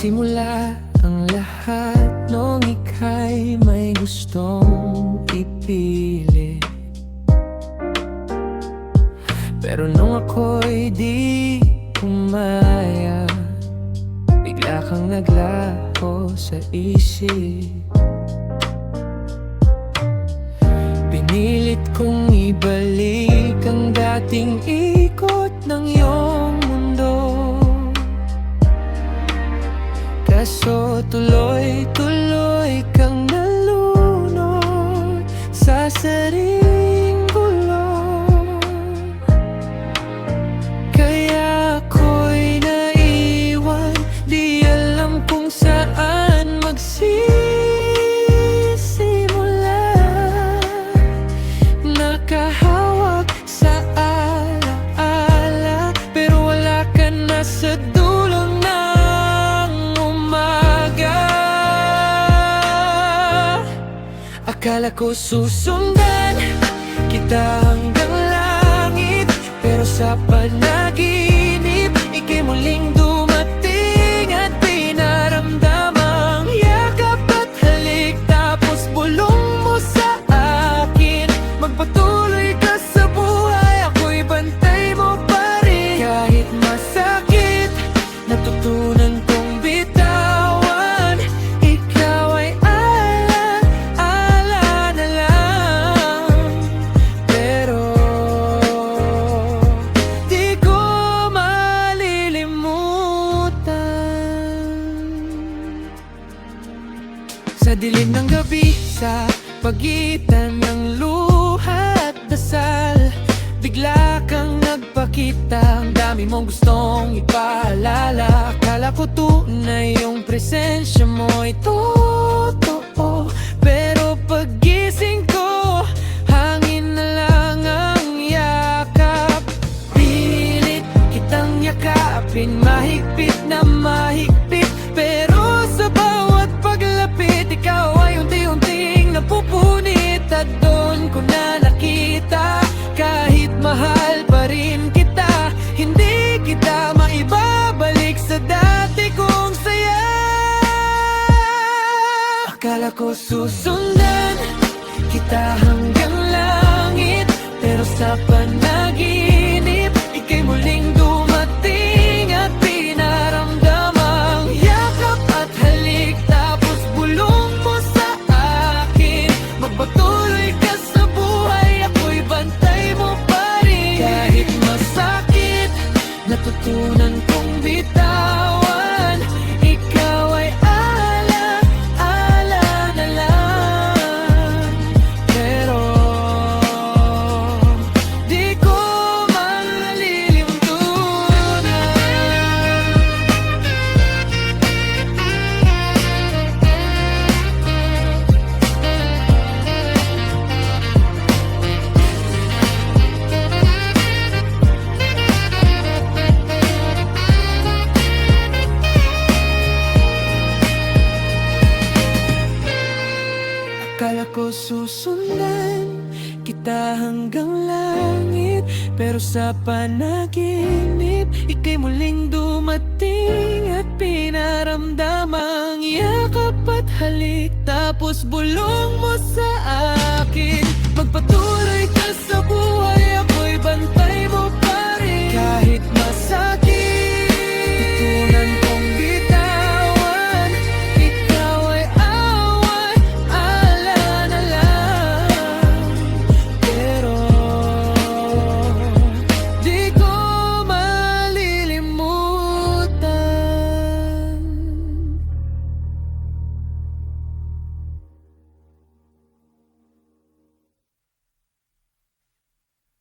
Nagsimula ang lahat nung ika'y may gustong ipilit. Pero nung ako'y di umaya, bigla kang naglaho sa isip. Pinilit kong ibalik ang dating ikot ng iyong mundo, kaso tuloy-tuloy kang nalunod sa sariling gulo. Kaya ako'y naiwan, di alam kung saan magsisimula. Nakahawak sa alaala, pero wala ka na sa dulo ng umaga. Akala ko susundan kita hanggang langit, pero sa panaginip ika'y muling dumating at pinaramdamang yakap at halik. Tapos bulong mo sa akin, magpatuloy ka sa buhay, ako'y bantay mo pa rin. Kahit masakit, natutunan kong bitawan, ikaw ay ala-ala na lang. Pero di ko malilimutan. Sa dilim ng gabi, sa pagitan ng luha at dasal, bigla kang nagpakita, ang dami mong gustong ipaalala. Akala ko tunay yung presensya mo'y totoo, pero paggising ko, hangin na lang ang yakap. Pilit kitang yakapin, mahigpit na mahigpit, pero sa bawat paglapit, ikaw ay unti-unting napupunit. At doon ko na nakita, kahit mahal pa rin kita, hindi kita maibabalik sa dati kong saya. Akala ko susundan kita hanggang langit, pero sa panaginip ika'y muling dumating at pinaramdamang yakap at halik. Tapos bulong mo sa akin, magpatuloy ka sa buhay, ako'y bantay mo pa rin. Kahit masakit, natutunan kong bitawan, ikaw ay ala-ala na lang. Pero di ko malilimutan. Akala ko susundan kita hanggang langit, pero sa panaginip ika'y muling dumating at pinaramdamang yakap at halik. Tapos bulong mo sa akin, magpatuloy